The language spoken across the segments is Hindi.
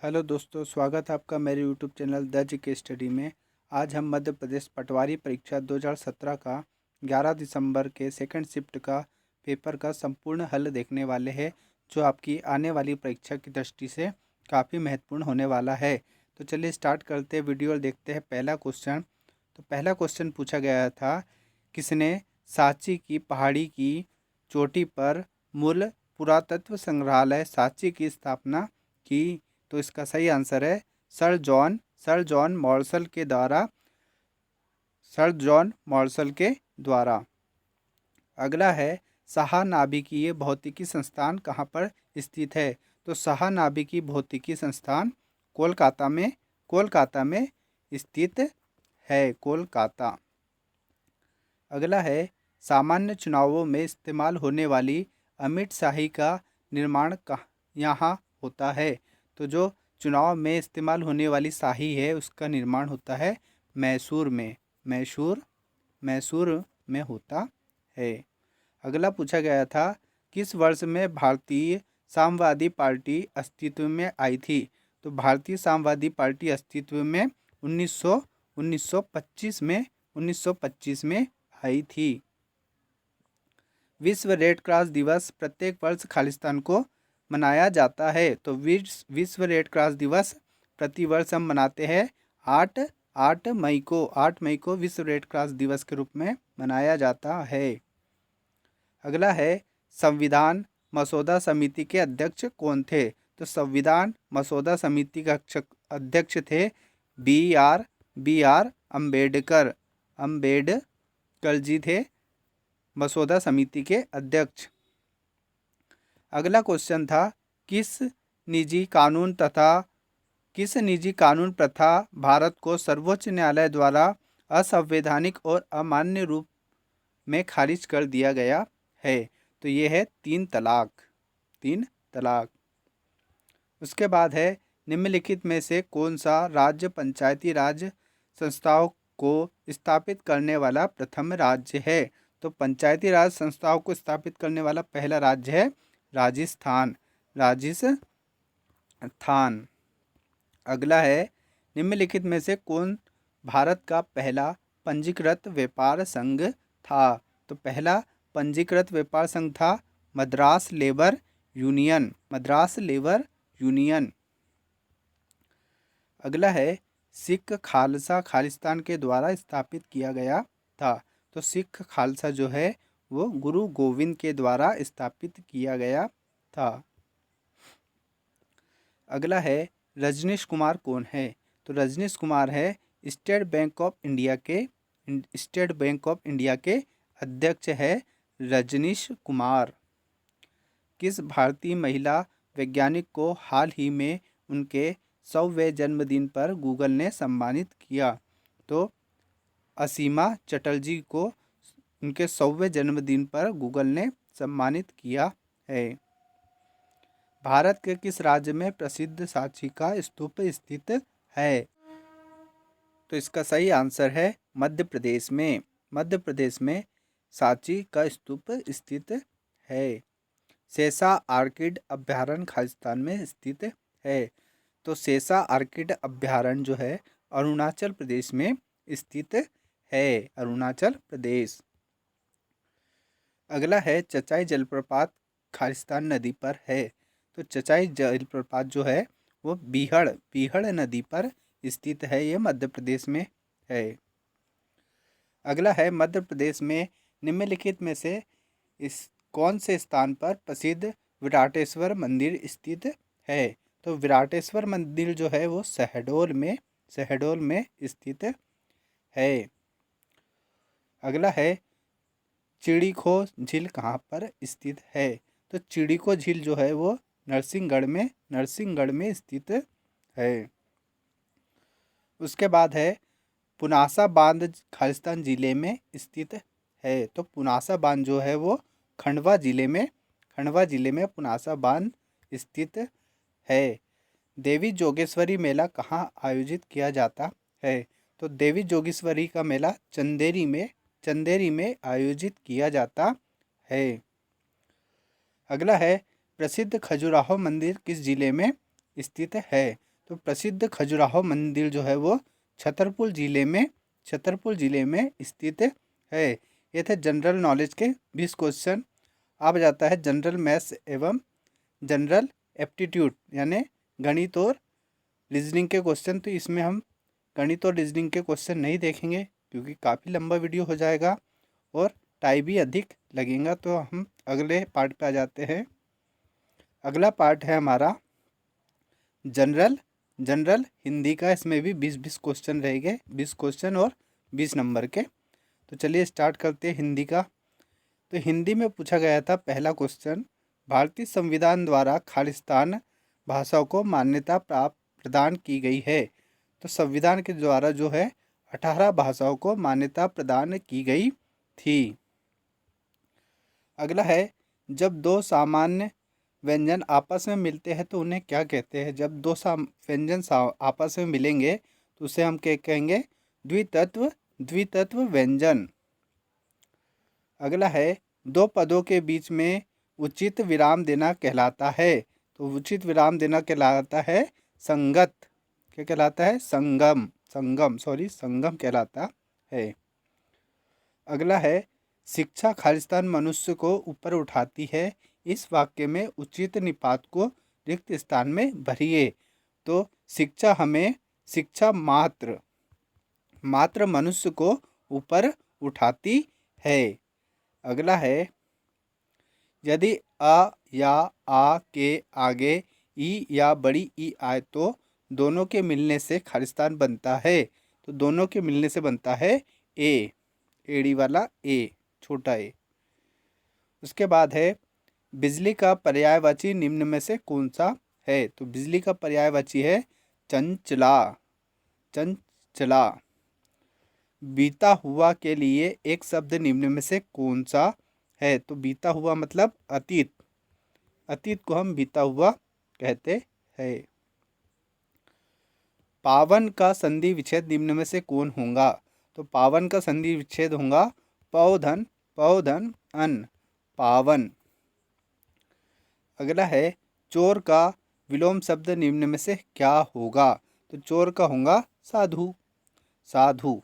हेलो दोस्तों, स्वागत है आपका मेरे YouTube channel the GK study में। आज हम मध्य प्रदेश पटवारी परीक्षा 2017 का 11 दिसंबर के सेकंड शिफ्ट का पेपर का संपूर्ण हल देखने वाले हैं, जो आपकी आने वाली परीक्षा की दृष्टि से काफ़ी महत्वपूर्ण होने वाला है। तो चलिए स्टार्ट करते हैं वीडियो और देखते हैं पहला क्वेश्चन। तो पहला क्वेश्चन पूछा गया था, किसने सांची की पहाड़ी की चोटी पर मूल पुरातत्व संग्रहालय सांची की स्थापना की। तो इसका सही आंसर है सर जॉन मॉर्सल के द्वारा। सर जॉन मॉर्सल के द्वारा। अगला है, महानाभिकीय भौतिकी संस्थान कहाँ पर स्थित है। तो महानाभिकीय भौतिकी संस्थान कोलकाता में स्थित है, कोलकाता। अगला है, सामान्य चुनावों में इस्तेमाल होने वाली अमिट शाही का निर्माण यहाँ होता है। तो जो चुनाव में इस्तेमाल होने वाली शाही है उसका निर्माण होता है मैसूर में होता है। अगला पूछा गया था, किस वर्ष में भारतीय साम्यवादी पार्टी अस्तित्व में आई थी। तो भारतीय साम्यवादी पार्टी अस्तित्व में 1925 में आई थी। विश्व रेड क्रॉस दिवस प्रत्येक वर्ष खालिस्तान को मनाया जाता है। तो विश्व रेड क्रॉस दिवस प्रतिवर्ष हम मनाते हैं 8 मई को विश्व रेड क्रॉस दिवस के रूप में मनाया जाता है। अगला है, संविधान मसौदा समिति के अध्यक्ष कौन थे। तो संविधान मसौदा समिति का अध्यक्ष थे बी आर अम्बेडकर जी थे मसौदा समिति के अध्यक्ष। अगला क्वेश्चन था, किस निजी कानून प्रथा भारत को सर्वोच्च न्यायालय द्वारा असंवैधानिक और अमान्य रूप में खारिज कर दिया गया है। तो ये है तीन तलाक। उसके बाद है, निम्नलिखित में से कौन सा राज्य पंचायती राज संस्थाओं को स्थापित करने वाला प्रथम राज्य है। तो पंचायती राज संस्थाओं को स्थापित करने वाला पहला राज्य है राजस्थान। अगला है, निम्नलिखित में से कौन भारत का पहला पंजीकृत व्यापार संघ था। तो पहला पंजीकृत व्यापार संघ था मद्रास लेबर यूनियन। अगला है, सिख खालसा खालिस्तान के द्वारा स्थापित किया गया था। तो सिख खालसा जो है वो गुरु गोविंद के द्वारा स्थापित किया गया था। अगला है, रजनीश कुमार कौन है। तो रजनीश कुमार है स्टेट बैंक ऑफ इंडिया के अध्यक्ष है रजनीश कुमार। किस भारतीय महिला वैज्ञानिक को हाल ही में उनके 100वें जन्मदिन पर गूगल ने सम्मानित किया। तो असीमा चटर्जी को उनके 100वें जन्मदिन पर गूगल ने सम्मानित किया है। भारत के किस राज्य में प्रसिद्ध सांची का स्तूप स्थित है। तो इसका सही आंसर है मध्य प्रदेश में सांची का स्तूप स्थित है। सेसा आर्किड अभ्यारण्य खालिस्तान में स्थित है। तो सेसा आर्किड अभ्यारण्य जो है अरुणाचल प्रदेश में स्थित है, अरुणाचल प्रदेश। अगला है, चचाई जलप्रपात खालिस्तान नदी पर है। तो चचाई जलप्रपात जो है वो बीहड़ नदी पर स्थित है, ये मध्य प्रदेश में है। अगला है, मध्य प्रदेश में निम्नलिखित में से इस कौन से स्थान पर प्रसिद्ध विराटेश्वर मंदिर स्थित है। तो विराटेश्वर मंदिर जो है वो शहडोल में स्थित है। अगला है, चिड़ीखो झील कहाँ पर स्थित है। तो चिड़ीखो झील जो है वो नरसिंहगढ़ में स्थित है। उसके बाद है, पुनासा बांध खालिस्तान जिले में स्थित है। तो पुनासा बांध जो है वो खंडवा जिले में पुनासा बांध स्थित है। देवी जोगेश्वरी मेला कहाँ आयोजित किया जाता है। तो देवी जोगेश्वरी का मेला चंदेरी में आयोजित किया जाता है। अगला है, प्रसिद्ध खजुराहो मंदिर किस जिले में स्थित है। तो प्रसिद्ध खजुराहो मंदिर जो है वो छतरपुर ज़िले में स्थित है। ये थे जनरल नॉलेज के 20 क्वेश्चन। अब जाता है जनरल मैथ्स एवं जनरल एप्टीट्यूड यानी गणित और रीजनिंग के क्वेश्चन। तो इसमें हम गणित और रीजनिंग के क्वेश्चन नहीं देखेंगे क्योंकि काफ़ी लंबा वीडियो हो जाएगा और टाइम भी अधिक लगेगा। तो हम अगले पार्ट पे आ जाते हैं। अगला पार्ट है हमारा जनरल हिंदी का। इसमें भी 20-20 क्वेश्चन रहेंगे, 20 क्वेश्चन और 20 नंबर के। तो चलिए स्टार्ट करते हैं हिंदी का। तो हिंदी में पूछा गया था पहला क्वेश्चन, भारतीय संविधान द्वारा खालिस्तान भाषाओं को मान्यता प्राप्त प्रदान की गई है। तो संविधान के द्वारा जो है 18 भाषाओं को मान्यता प्रदान की गई थी। अगला है, जब दो सामान्य व्यंजन आपस में मिलते हैं तो उन्हें क्या कहते हैं? जब दो व्यंजन आपस में मिलेंगे तो उसे हम क्या कहेंगे? द्वितत्व व्यंजन। अगला है, दो पदों के बीच में उचित विराम देना कहलाता है। तो उचित विराम देना कहलाता है संगत। क्या कहलाता है? संगम कहलाता है। अगला है, शिक्षा खालिस्तान मनुष्य को ऊपर उठाती है। इस वाक्य में उचित निपात को रिक्त स्थान में भरिए। तो शिक्षा मात्र मनुष्य को ऊपर उठाती है। अगला है, यदि अ या आ के आगे ई या बड़ी ई आए तो दोनों के मिलने से खालिस्तान बनता है। तो दोनों के मिलने से बनता है एड़ी वाला ए, छोटा ए। उसके बाद है, बिजली का पर्यायवाची निम्न में से कौन सा है? तो बिजली का पर्यायवाची है चंचला। बीता हुआ के लिए एक शब्द निम्न में से कौन सा है? तो बीता हुआ मतलब अतीत को हम बीता हुआ कहते हैं। पावन का संधि विच्छेद निम्न में से कौन होगा? तो पावन का संधि विच्छेद होगा पौधन अन, पावन। अगला है, चोर का विलोम शब्द निम्न में से क्या होगा? तो चोर का होगा साधु।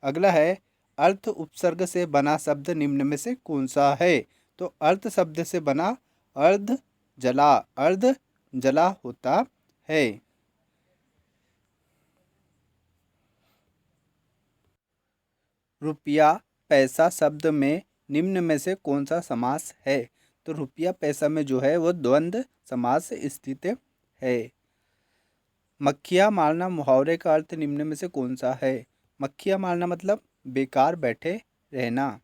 अगला है, अर्थ उपसर्ग से बना शब्द निम्न में से कौन सा है? तो अर्थ शब्द से बना अर्ध जला होता है। रुपया पैसा शब्द में निम्न में से कौन सा समास है? तो रुपया पैसा में जो है वो द्वंद्व समास स्थित है। मक्खियाँ मारना मुहावरे का अर्थ निम्न में से कौन सा है? मक्खियाँ मारना मतलब बेकार बैठे रहना।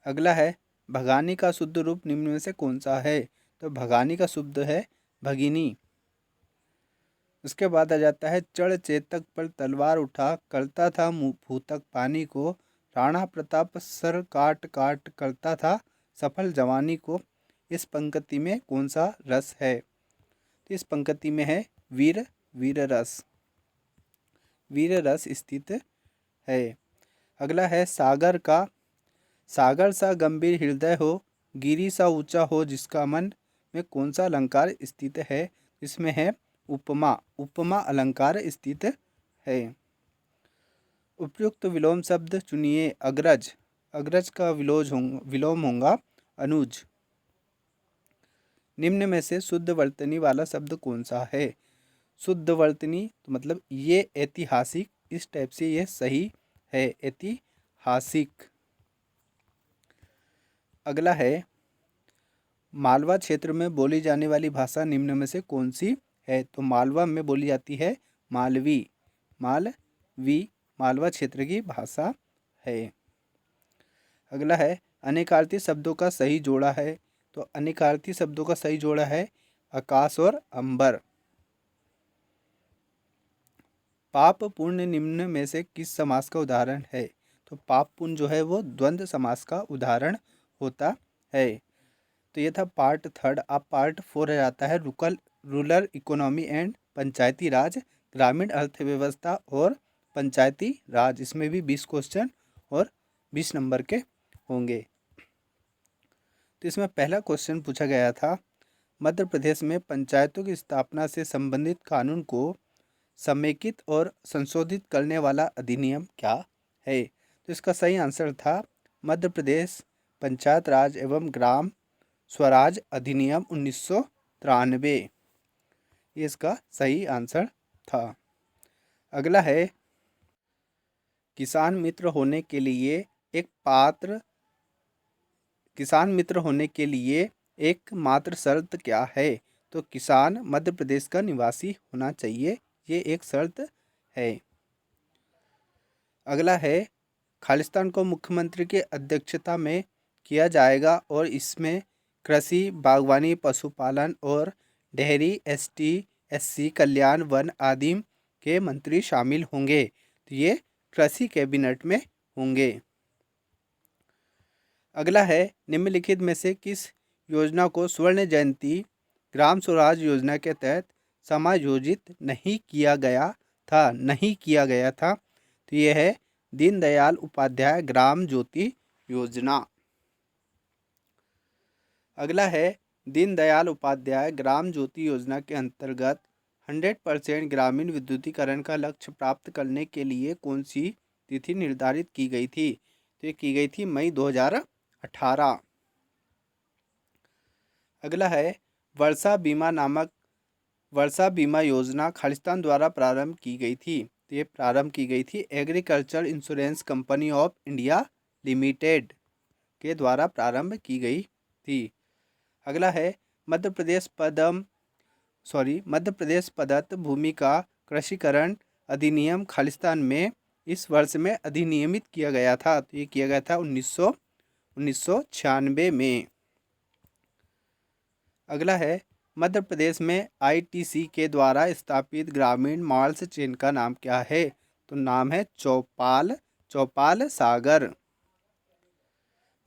अगला है, भगानी का शुद्ध रूप निम्न में से कौन सा है? तो भगानी का शुद्ध है भगिनी। उसके बाद आ जाता है, चढ़ चेतक पर तलवार उठा करता था भूतक पानी को, राणा प्रताप सर काट करता था सफल जवानी को। इस पंक्ति में कौन सा रस है? तो इस पंक्ति में है वीर रस स्थित है। अगला है, सागर सा गंभीर हृदय हो, गिरी सा ऊंचा हो जिसका मन में कौन सा अलंकार स्थित है? इसमें है उपमा अलंकार स्थित है। उपयुक्त विलोम शब्द चुनिए। अग्रज का विलोम होगा अनुज। निम्न में से शुद्ध वर्तनी वाला शब्द कौन सा है? शुद्ध वर्तनी तो मतलब ये ऐतिहासिक, इस टाइप से ये सही है, ऐतिहासिक। अगला है, मालवा क्षेत्र में बोली जाने वाली भाषा निम्न में से कौन सी है? तो मालवा में बोली जाती है मालवी मालवा क्षेत्र की भाषा है। अगला है, अनेकार्थी शब्दों का सही जोड़ा है। तो अनेकार्थी शब्दों का सही जोड़ा है आकाश और अंबर। पाप पुण्य निम्न में से किस समास का उदाहरण है? तो पाप पुण्य जो है वो द्वंद्व समास का उदाहरण होता है। तो ये था पार्ट 3। अब पार्ट 4 आ जाता है, रूरल इकोनॉमी एंड पंचायती राज, ग्रामीण अर्थव्यवस्था और पंचायती राज। इसमें भी 20 क्वेश्चन और 20 नंबर के होंगे। तो इसमें पहला क्वेश्चन पूछा गया था, मध्य प्रदेश में पंचायतों की स्थापना से संबंधित कानून को समेकित और संशोधित करने वाला अधिनियम क्या है? तो इसका सही आंसर था मध्य प्रदेश पंचायत राज एवं ग्राम स्वराज अधिनियम 1993। ये इसका सही आंसर था। अगला है, किसान मित्र होने के लिए एक पात्र किसान मित्र होने के लिए एक मात्र शर्त क्या है? तो किसान मध्य प्रदेश का निवासी होना चाहिए, ये एक शर्त है। अगला है, खालिस्तान को मुख्यमंत्री की अध्यक्षता में किया जाएगा और इसमें कृषि, बागवानी, पशुपालन और डेयरी, एसटी, एससी कल्याण, वन आदि के मंत्री शामिल होंगे। तो ये कृषि कैबिनेट में होंगे। अगला है, निम्नलिखित में से किस योजना को स्वर्ण जयंती ग्राम स्वराज योजना के तहत समायोजित नहीं किया गया था? तो यह है दीनदयाल उपाध्याय ग्राम ज्योति योजना। अगला है, दीनदयाल उपाध्याय ग्राम ज्योति योजना के अंतर्गत 100% ग्रामीण विद्युतीकरण का लक्ष्य प्राप्त करने के लिए कौन सी तिथि निर्धारित की गई थी? तो ये की गई थी मई 2018। अगला है, वर्षा बीमा योजना खालिस्तान द्वारा प्रारंभ की गई थी। तो ये प्रारंभ की गई थी agriculture insurance company of India limited के द्वारा प्रारंभ की गई थी। अगला है, मध्य प्रदेश प्रदत्त भूमि का कृषिकरण अधिनियम खालिस्तान में इस वर्ष में अधिनियमित किया गया था। तो ये किया गया था 1996 में। अगला है, मध्य प्रदेश में आईटीसी के द्वारा स्थापित ग्रामीण मॉल्स चेन का नाम क्या है? तो नाम है चौपाल सागर।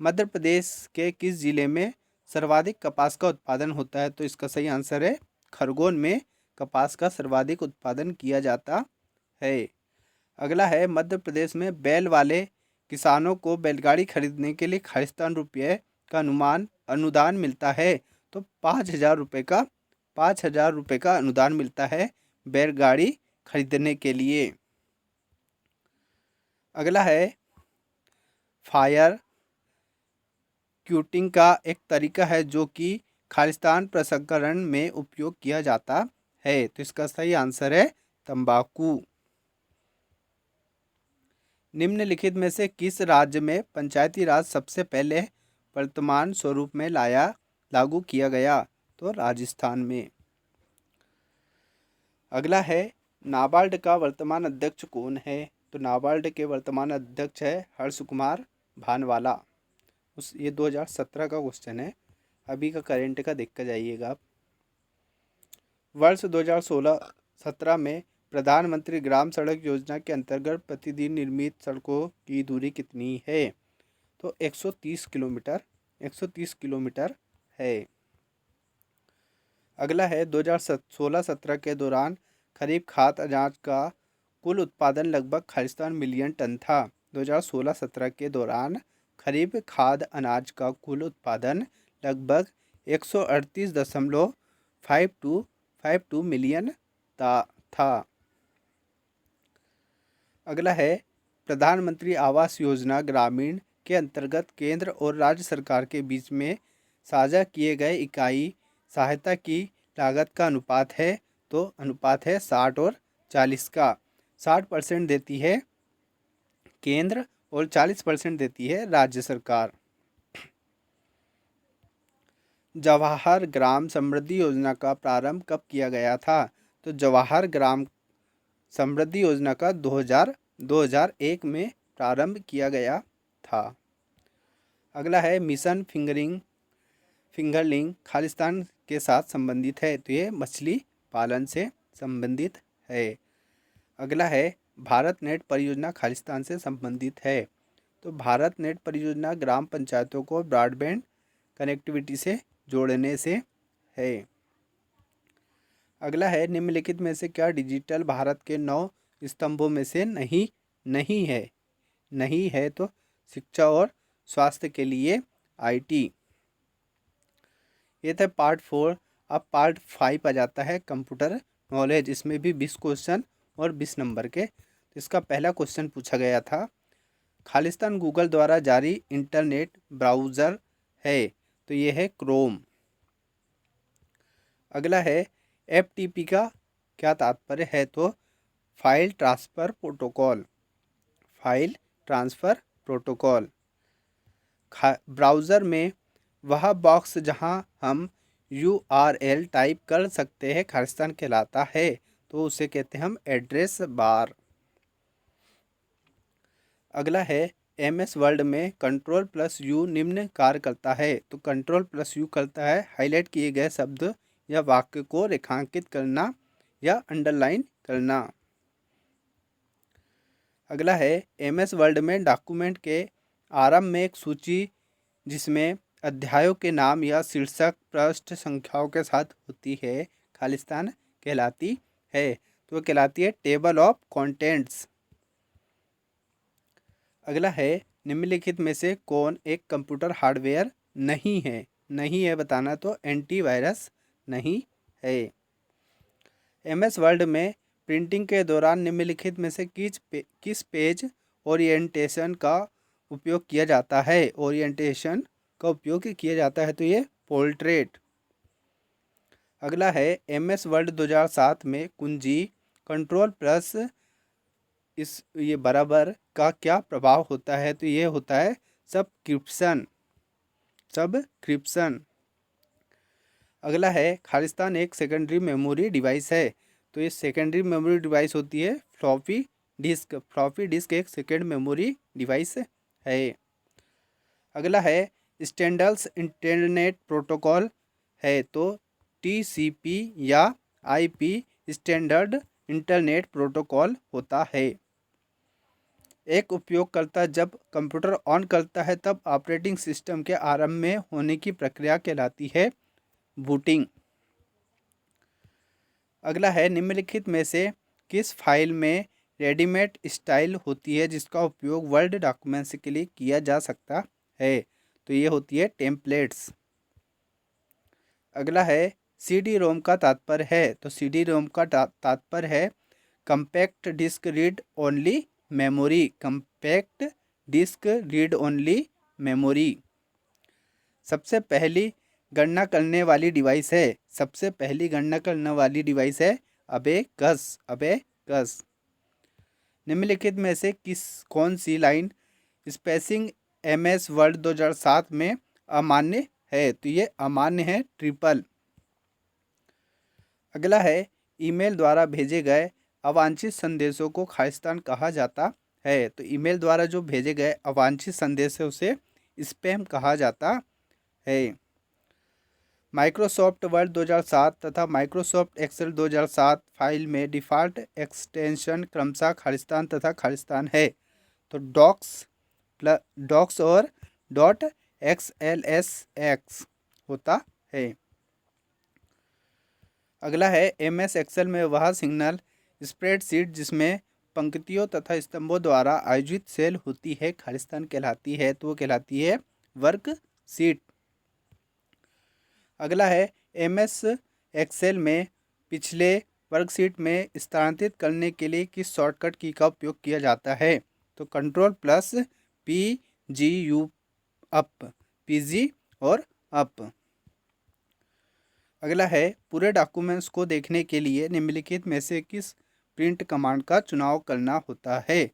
मध्य प्रदेश के किस जिले में सर्वाधिक कपास का उत्पादन होता है? तो इसका सही आंसर है खरगोन में कपास का सर्वाधिक उत्पादन किया जाता है। अगला है, मध्य प्रदेश में बैल वाले किसानों को बैलगाड़ी खरीदने के लिए खालिस्तान रुपये का अनुदान मिलता है। तो 5,000 रुपये का अनुदान मिलता है बैलगाड़ी खरीदने के लिए। अगला है, फायर क्यूटिंग का एक तरीका है जो कि खालिस्तान प्रसंस्करण में उपयोग किया जाता है। तो इसका सही आंसर है तंबाकू। निम्नलिखित में से किस राज्य में पंचायती राज सबसे पहले वर्तमान स्वरूप में लागू किया गया? तो राजस्थान में। अगला है, नाबार्ड का वर्तमान अध्यक्ष कौन है? तो नाबार्ड के वर्तमान अध्यक्ष है हर्ष कुमार भानवाला। ये 2017 का क्वेश्चन है, अभी का करंट का देख कर जाइएगा आप। वर्ष 2016-17 में प्रधानमंत्री ग्राम सड़क योजना के अंतर्गत प्रतिदिन निर्मित सड़कों की दूरी कितनी है? तो 130 किलोमीटर है। अगला है, 2016-17 के दौरान खरीफ खाद्य अनाज का कुल उत्पादन लगभग खालिस्तान मिलियन टन था। 2016-17 के दौरान खरीफ खाद्य अनाज का कुल उत्पादन लगभग 138.52 मिलियन था। अगला है, प्रधानमंत्री आवास योजना ग्रामीण के अंतर्गत केंद्र और राज्य सरकार के बीच में साझा किए गए इकाई सहायता की लागत का अनुपात है। तो अनुपात है 60 और 40 का। 60% देती है केंद्र और 40% देती है राज्य सरकार। जवाहर ग्राम समृद्धि योजना का प्रारंभ कब किया गया था? तो जवाहर ग्राम समृद्धि योजना का 2001 में प्रारंभ किया गया था। अगला है, मिशन फिंगरलिंग खालिस्तान के साथ संबंधित है। तो ये मछली पालन से संबंधित है। अगला है, भारत नेट परियोजना खालिस्तान से संबंधित है। तो भारत नेट परियोजना ग्राम पंचायतों को ब्रॉडबैंड कनेक्टिविटी से जोड़ने से है। अगला है, निम्नलिखित में से क्या डिजिटल भारत के 9 स्तंभों में से नहीं है? तो शिक्षा और स्वास्थ्य के लिए आईटी। ये था पार्ट 4। अब पार्ट 5 आ जाता है कंप्यूटर नॉलेज। इसमें भी 20 क्वेश्चन और 20 नंबर के। तो इसका पहला क्वेश्चन पूछा गया था, खालिस्तान गूगल द्वारा जारी इंटरनेट ब्राउज़र है, तो ये है क्रोम। अगला है FTP का क्या तात्पर्य है, तो file transfer protocol, file transfer protocol. Browser में वह बॉक्स जहां हम URL टाइप कर सकते हैं खालिस्तान कहलाता है, तो उसे कहते हैं हम एड्रेस बार। अगला है MS वर्ड में Ctrl+U निम्न कार्य करता है, तो Ctrl+U करता है हाईलाइट किए गए शब्द या वाक्य को रेखांकित करना या अंडरलाइन करना। अगला है MS वर्ड में डॉक्यूमेंट के आरंभ में एक सूची जिसमें अध्यायों के नाम या शीर्षक पृष्ठ संख्याओं के साथ होती है, खालिस्तान कहलाती है, तो वह कहलाती है टेबल ऑफ कंटेंट्स। अगला है निम्नलिखित में से कौन एक कंप्यूटर हार्डवेयर नहीं है, नहीं है बताना, तो एंटीवायरस नहीं है। MS वर्ड में प्रिंटिंग के दौरान निम्नलिखित में से किस पेज ओरिएंटेशन का उपयोग किया जाता है, ओरिएंटेशन का उपयोग किया जाता है, तो ये पोर्ट्रेट। अगला है MS वर्ड 2007 में कुंजी Ctrl+ इस ये बराबर का क्या प्रभाव होता है, तो ये होता है सबक्रिप्शन, सबक्रिप्शन। अगला है खालिस्तान एक सेकेंडरी मेमोरी डिवाइस है, तो ये सेकेंडरी मेमोरी डिवाइस होती है फ्लॉपी डिस्क। फ्लॉपी डिस्क एक सेकेंड मेमोरी डिवाइस है। अगला है स्टैंडर्ड इंटरनेट प्रोटोकॉल है, तो TCP या IP स्टैंडर्ड इंटरनेट प्रोटोकॉल होता है। एक उपयोगकर्ता जब कंप्यूटर ऑन करता है तब ऑपरेटिंग सिस्टम के आरंभ में होने की प्रक्रिया कहलाती है बूटिंग। अगला है निम्नलिखित में से किस फाइल में रेडीमेड स्टाइल होती है जिसका उपयोग वर्ड डॉक्यूमेंट्स के लिए किया जा सकता है, तो ये होती है टेम्पलेट्स। अगला है CD-ROM का तात्पर्य है, तो CD-ROM का तात्पर्य है compact disc read only memory, compact disc read only memory. सबसे पहली गणना करने वाली डिवाइस है, सबसे पहली गणना करने वाली डिवाइस है अबेकस, अबेकस। निम्नलिखित में से कौन सी लाइन स्पेसिंग MS वर्ड 2007 में अमान्य है, तो ये अमान्य है ट्रिपल। अगला है ईमेल द्वारा भेजे गए अवांछित संदेशों को खालिस्तान कहा जाता है, तो ईमेल द्वारा जो भेजे गए अवांछित संदेश है उसे स्पैम कहा जाता है। माइक्रोसॉफ्ट वर्ड 2007 तथा माइक्रोसॉफ्ट एक्सेल 2007 फाइल में डिफ़ॉल्ट एक्सटेंशन क्रमशः खालिस्तान तथा खालिस्तान है, तो डॉक्स और .xlsx होता है। अगला है MS एक्सेल में वह सिग्नल स्प्रेडशीट जिसमें पंक्तियों तथा स्तंभों द्वारा आयोजित सेल होती है, खालिस्तान कहलाती है, तो वो कहलाती है वर्कशीट। अगला है MS एक्सेल में पिछले वर्कशीट में स्थानांतरित करने के लिए किस शॉर्टकट की का उपयोग किया जाता है, तो Ctrl+PGU अप, PG और अप। अगला है पूरे डॉक्यूमेंट्स को देखने के लिए निम्नलिखित में से किस प्रिंट कमांड का चुनाव करना होता है,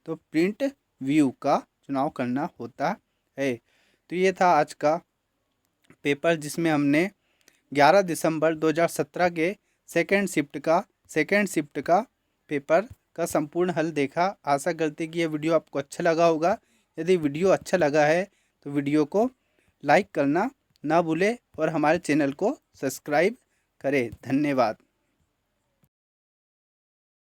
तो प्रिंट व्यू का चुनाव करना होता है। तो ये था आज का पेपर जिसमें हमने 11 दिसंबर 2017 के सेकेंड शिफ्ट का पेपर का संपूर्ण हल देखा। आशा करते कि यह वीडियो आपको अच्छा लगा होगा। यदि वीडियो अच्छा लगा है तो वीडियो को लाइक करना ना भूलें और हमारे चैनल को सब्सक्राइब करें। धन्यवाद।